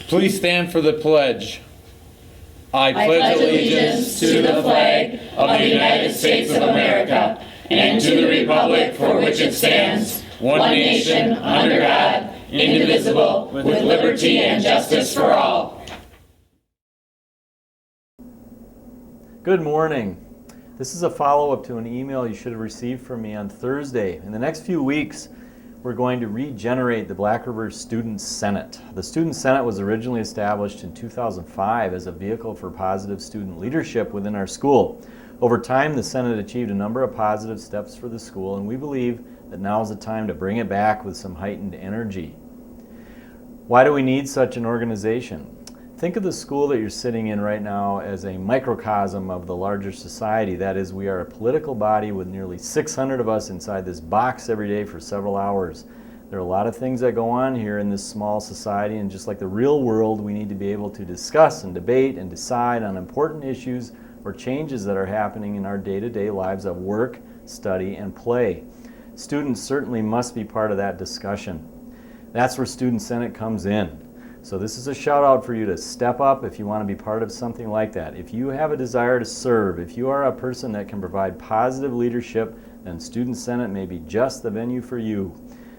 Please stand for the pledge. I pledge allegiance to the flag of the United States of America and to the republic for which it stands, one nation, under God, indivisible, with liberty and justice for all. Good morning. This is a follow-up to an email you should have received from me on Thursday. In the next few weeks, we're going to regenerate the Black River Student Senate. The Student Senate was originally established in 2005 as a vehicle for positive student leadership within our school. Over time, the Senate achieved a number of positive steps for the school, and we believe that now is the time to bring it back with some heightened energy. Why do we need such an organization? Think of the school that you're sitting in right now as a microcosm of the larger society. That is, we are a political body with nearly 600 of us inside this box every day for several hours. There are a lot of things that go on here in this small society, and just like the real world, we need to be able to discuss and debate and decide on important issues or changes that are happening in our day-to-day lives of work, study, and play. Students certainly must be part of that discussion. That's where Student Senate comes in. So this is a shout out for you to step up if you want to be part of something like that. If you have a desire to serve, if you are a person that can provide positive leadership, then Student Senate may be just the venue for you.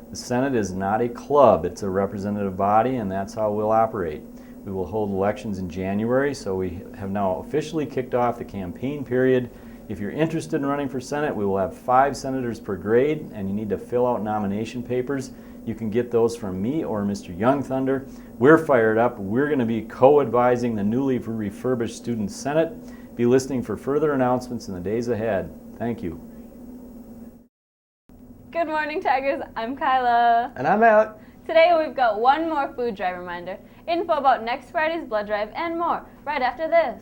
The Senate is not a club, it's a representative body, and that's how we'll operate. We will hold elections in January, so we have now officially kicked off the campaign period. If you're interested in running for Senate, we will have 5 senators per grade, and you need to fill out nomination papers. You can get those from me or Mr. Young Thunder. We're fired up. We're going to be co-advising the newly refurbished Student Senate. Be listening for further announcements in the days ahead. Thank you. Good morning, Tigers. I'm Kyla. And I'm Alec. Today we've got one more food drive reminder, info about next Friday's blood drive, and more right after this.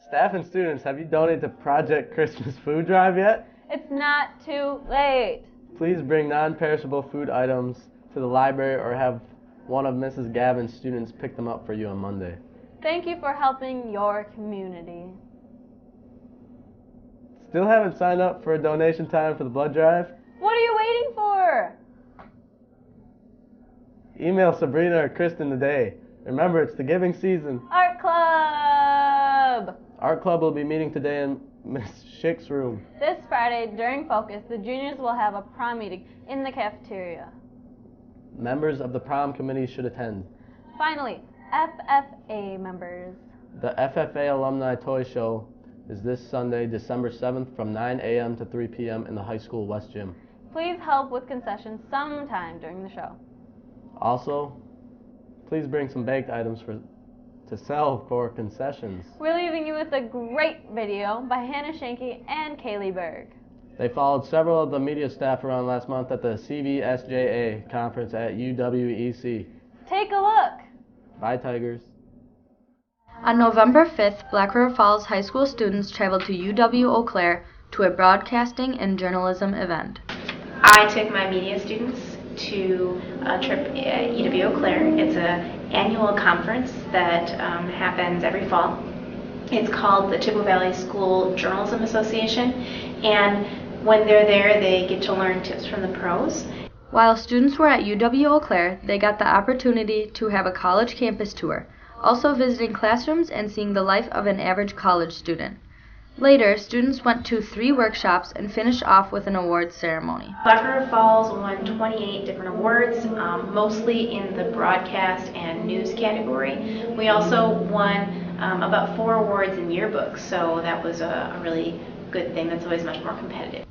Staff and students, have you donated to Project Christmas Food Drive yet? It's not too late. Please bring non-perishable food items to the library or have one of Mrs. Gavin's students pick them up for you on Monday. Thank you for helping your community. Still haven't signed up for a donation time for the blood drive? What are you waiting for? Email Sabrina or Kristen today. Remember, it's the giving season. Art Club! Art Club will be meeting today in Miss Schick's room. This Friday, during Focus, the juniors will have a prom meeting in the cafeteria. Members of the prom committee should attend. Finally, FFA members. The FFA Alumni Toy Show is this Sunday, December 7th from 9 a.m. to 3 p.m. in the high school West Gym. Please help with concessions sometime during the show. Also, please bring some baked items to sell for concessions. We're leaving you with a great video by Hannah Shanky and Kaylee Berg. They followed several of the media staff around last month at the CVSJA conference at UWEC. Take a look. Bye, Tigers. On November 5th, Black River Falls High School students traveled to UW Eau Claire to a broadcasting and journalism event. I took my media students to a trip at UW Eau Claire. It's an annual conference that happens every fall. It's called the Chippewa Valley School Journalism Association, and when they're there, they get to learn tips from the pros. While students were at UW Eau Claire, they got the opportunity to have a college campus tour, also visiting classrooms and seeing the life of an average college student. Later, students went to 3 workshops and finished off with an awards ceremony. Black River Falls won 28 different awards, mostly in the broadcast and news category. We also won about 4 awards in yearbooks, so that was a really good thing. That's always much more competitive.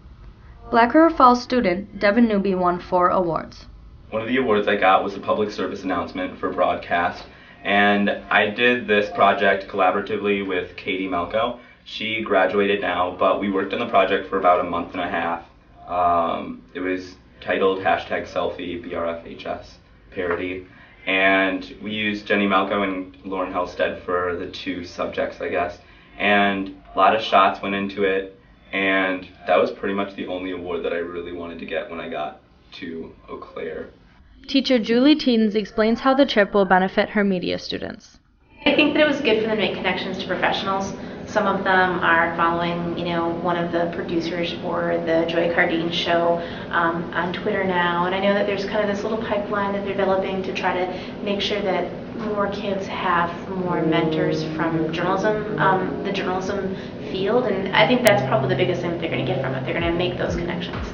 Black River Falls student Devin Newby won 4 awards. One of the awards I got was a public service announcement for broadcast, and I did this project collaboratively with Katie Melko. She graduated now, but we worked on the project for about a month and a half. It was titled #selfie BRFHS parody, and we used Jenny Malco and Lauren Helsted for the 2 subjects, I guess, and a lot of shots went into it, and that was pretty much the only award that I really wanted to get when I got to Eau Claire. Teacher Julie Teens explains how the trip will benefit her media students. I think that it was good for them to make connections to professionals. Some of them are following, one of the producers for the Joy Cardine show on Twitter now, and I know that there's kind of this little pipeline that they're developing to try to make sure that more kids have more mentors from journalism, the journalism field, and I think that's probably the biggest thing that they're going to get from it. They're going to make those connections.